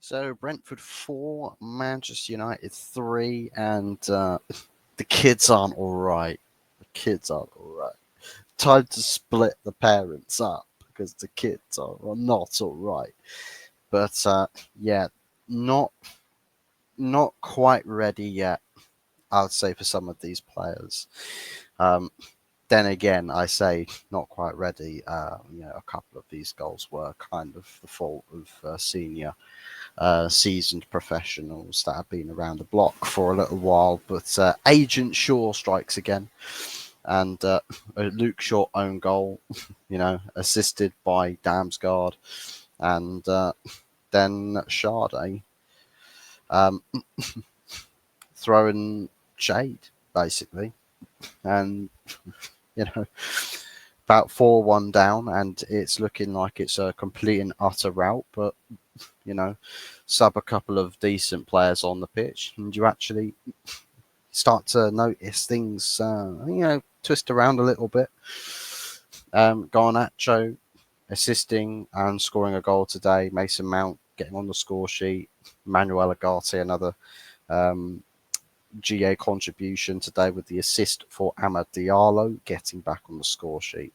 So Brentford 4, Manchester United 3, and the kids aren't all right. The kids aren't all right. Time to split the parents up because the kids are not all right. But yeah, not not quite ready yet. I'd say for some of these players. Um, then again, I say not quite ready. A couple of these goals were kind of the fault of senior seasoned professionals that have been around the block for a little while. But Agent Shaw strikes again, and a Luke Shaw own goal, assisted by Damsgaard, and then Sade um, throwing shade, basically. And, you know, about 4-1 down, and it's looking like it's a complete and utter rout, but sub a couple of decent players on the pitch, and you actually start to notice things, twist around a little bit. Garnacho assisting and scoring a goal today. Mason Mount getting on the score sheet. Manuel Agate, another GA contribution today with the assist for Amad Diallo, getting back on the score sheet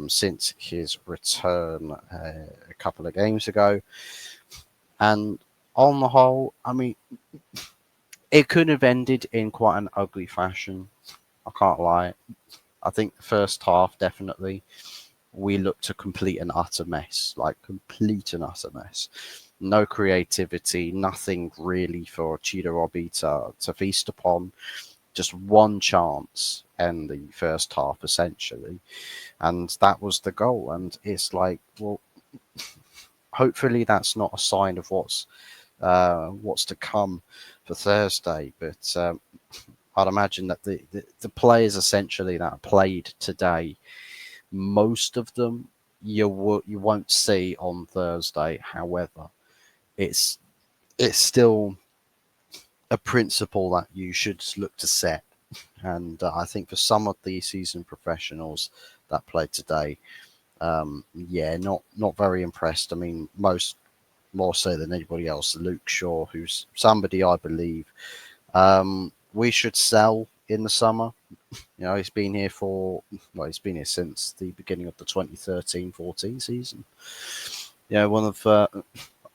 since his return a couple of games ago. And on the whole, I mean, it could have ended in quite an ugly fashion. I can't lie. I think the first half, definitely, we looked a complete and utter mess. Like, complete and utter mess. No creativity, nothing really for Chido Robbie to feast upon. Just one chance in the first half, essentially. And that was the goal. And it's like, well, hopefully that's not a sign of what's to come for Thursday. But I'd imagine that the players essentially that played today, most of them you won't see on Thursday. However, it's still a principle that you should look to set. And I think for some of the seasoned professionals that played today, not very impressed. I mean, most more so than anybody else. Luke Shaw, who's somebody I believe we should sell in the summer. He's been here he's been here since the beginning of the 2013-14 season. One of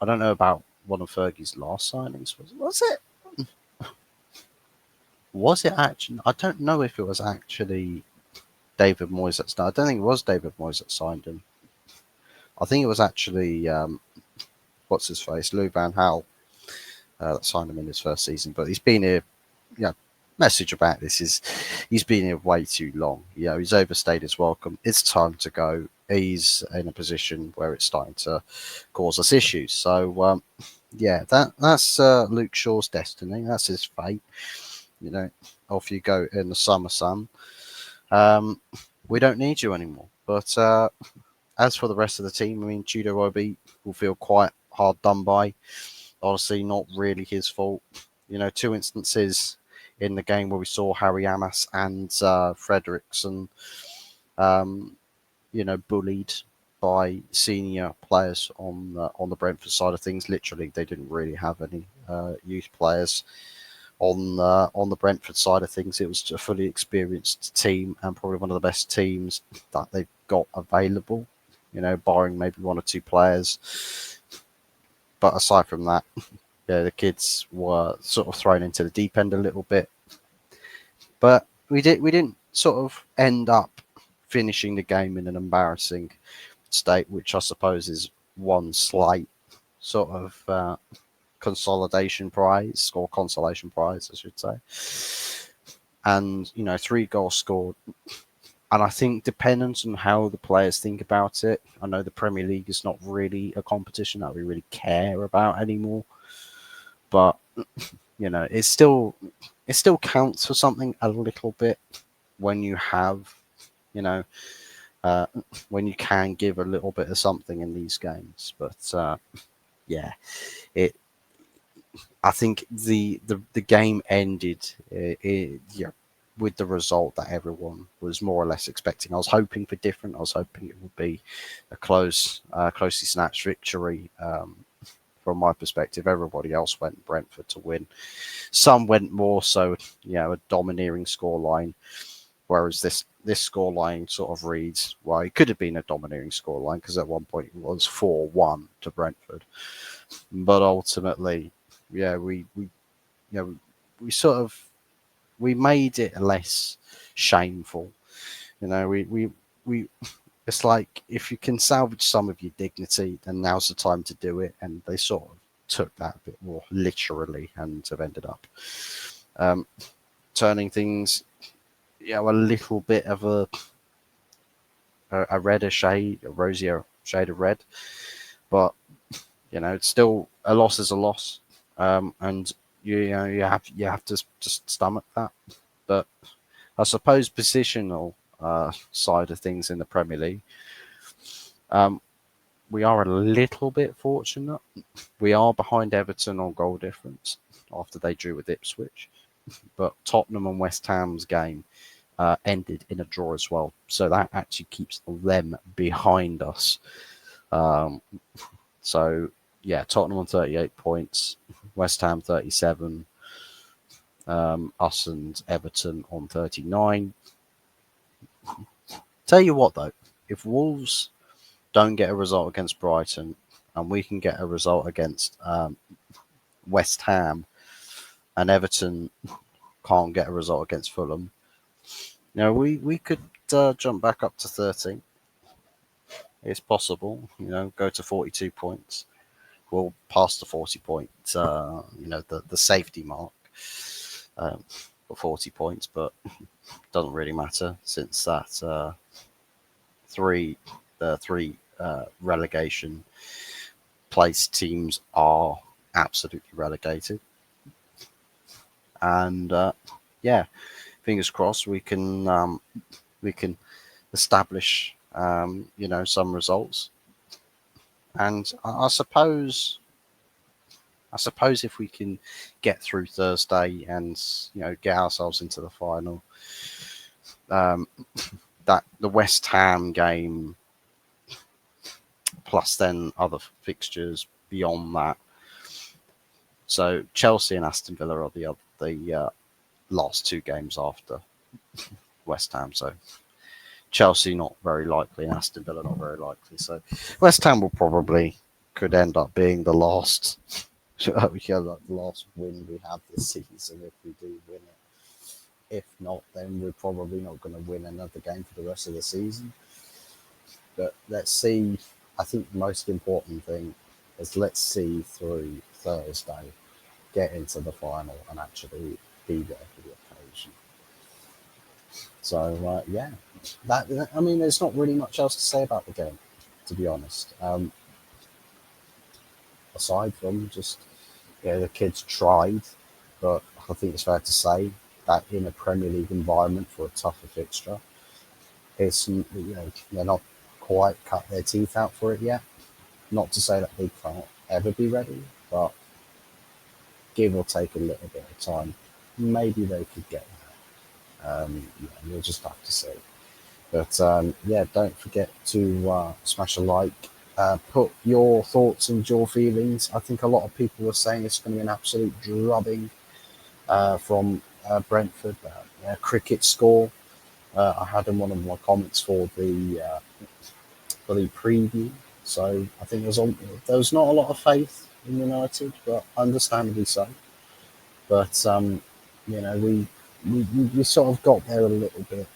I don't know about one of Fergie's last signings. Was it? Was it actually? I don't know if it was actually David Moyes that signed. I don't think it was David Moyes that signed him. I think it was actually what's his face, Lou Van Gaal, that signed him in his first season. But he's been here. Message about this is he's been here way too long. He's overstayed his welcome. It's time to go. He's in a position where it's starting to cause us issues. So that's Luke Shaw's destiny. That's his fate. Off you go in the summer sun. We don't need you anymore. But as for the rest of the team, I mean, Tudor Roby will feel quite hard done by. Honestly, not really his fault. Two instances in the game where we saw Harry Amas and Frederiksen, bullied by senior players on the Brentford side of things. Literally, they didn't really have any youth players on the Brentford side of things. It was a fully experienced team and probably one of the best teams that they've got available. Barring maybe one or two players. But aside from that, the kids were sort of thrown into the deep end a little bit. But we didn't sort of end up finishing the game in an embarrassing state, which I suppose is one slight sort of consolation prize, or consolation prize, I should say. And 3 goals scored. And I think dependent on how the players think about it, I know the Premier League is not really a competition that we really care about anymore. But it still counts for something a little bit when you have, when you can give a little bit of something in these games. But it. I think the game ended with the result that everyone was more or less expecting. I was hoping for different. I was hoping it would be a closely snatched victory. from my perspective. Everybody else went Brentford to win. Some went more so, a domineering scoreline, whereas this scoreline sort of reads, well, it could have been a domineering scoreline because at one point it was 4-1 to Brentford, but ultimately, you know, we sort of we made it less shameful. We it's like if you can salvage some of your dignity, then now's the time to do it. And they sort of took that a bit more literally and have ended up um, turning things, a little bit of a redder shade, a rosier shade of red. But it's still a loss is a loss, and you have to just stomach that. But I suppose positional side of things in the Premier League, we are a little bit fortunate. We are behind Everton on goal difference after they drew with Ipswich, but Tottenham and West Ham's game ended in a draw as well, so that actually keeps them behind us. So yeah, Tottenham on 38 points, West Ham 37, us and Everton on 39. Tell you what though, if Wolves don't get a result against Brighton and we can get a result against West Ham and Everton can't get a result against Fulham, we could jump back up to 13. It's possible, go to 42 points. We'll pass the 40 points, the safety mark for 40 points, but doesn't really matter since that three relegation place teams are absolutely relegated. And fingers crossed we can establish some results. And I suppose if we can get through Thursday and get ourselves into the final, that the West Ham game plus then other fixtures beyond that. So Chelsea and Aston Villa are the last two games after West Ham. So Chelsea not very likely, and Aston Villa not very likely. So West Ham could end up being the last the last win we have this season if we do win it. If not, then we're probably not going to win another game for the rest of the season. But let's see. I think the most important thing is let's see through Thursday, get into the final, and actually be there for the occasion. So there's not really much else to say about the game, to be honest. Aside from just the kids tried, but I think it's fair to say that in a Premier League environment for a tougher fixture, it's they're not quite cut their teeth out for it yet. Not to say that they can't ever be ready, but give or take a little bit of time, maybe they could get there. We'll just have to see. But don't forget to smash a like. Put your thoughts and your feelings. I think a lot of people were saying it's going to be an absolute drubbing from Brentford. Cricket score. I had in one of my comments for the preview. So I think there was not a lot of faith in United, but understandably so. But we sort of got there a little bit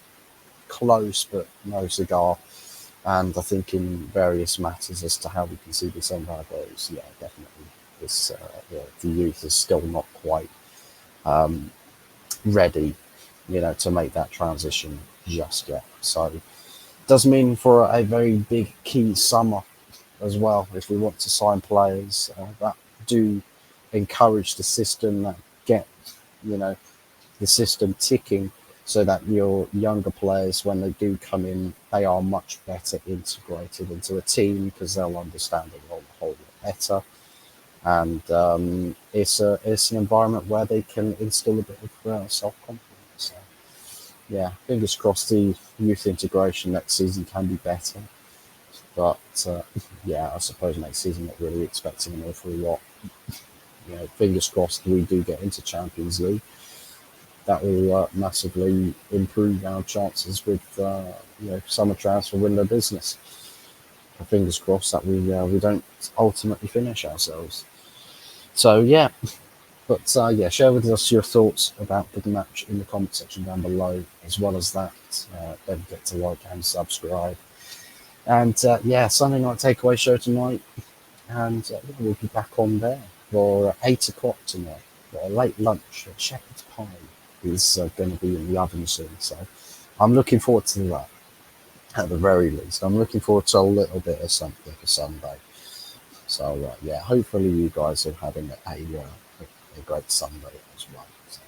close, but no cigar. And I think in various matters as to how we can see this end our goals, definitely the youth is still not quite ready, to make that transition just yet. So it does mean for a very big key summer as well, if we want to sign players that do encourage the system, that get the system ticking, so that your younger players, when they do come in, they are much better integrated into a team because they'll understand the role a whole lot better. And it's an environment where they can instill a bit of self-confidence. So, fingers crossed the youth integration next season can be better. But yeah, I suppose next season not really expecting an awful lot. Fingers crossed we do get into Champions League. That will massively improve our chances with summer transfer window business. Fingers crossed that we don't ultimately finish ourselves. So yeah, but yeah, share with us your thoughts about the match in the comment section down below. As well as that, don't forget to like and subscribe. And yeah, Sunday night takeaway show tonight, and we'll be back on there for 8 o'clock tonight. Got a late lunch. A shepherd's pie is going to be in the oven soon, so I'm looking forward to that. At the very least, I'm looking forward to a little bit of something for Sunday. So yeah, hopefully you guys are having a great Sunday as well. So,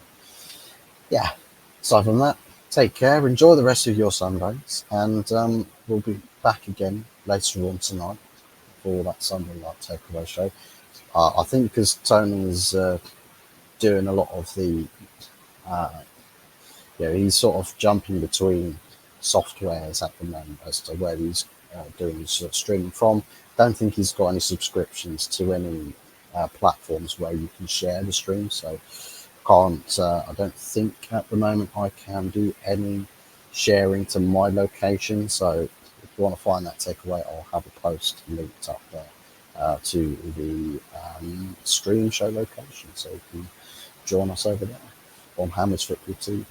yeah, aside from that, take care, enjoy the rest of your Sundays, and we'll be back again later on tonight for that Sunday night takeaway show. I think because Tony is doing a lot of the, uh, he's sort of jumping between softwares at the moment as to where he's doing his streaming from. Don't think he's got any subscriptions to any platforms where you can share the stream, so can't. I don't think at the moment I can do any sharing to my location. So if you want to find that takeaway, I'll have a post linked up there to the stream show location, so you can join us over there on Hammers Football TV.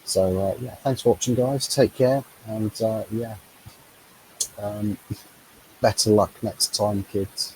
So yeah, thanks for watching, guys. Take care, and yeah, better luck next time, kids.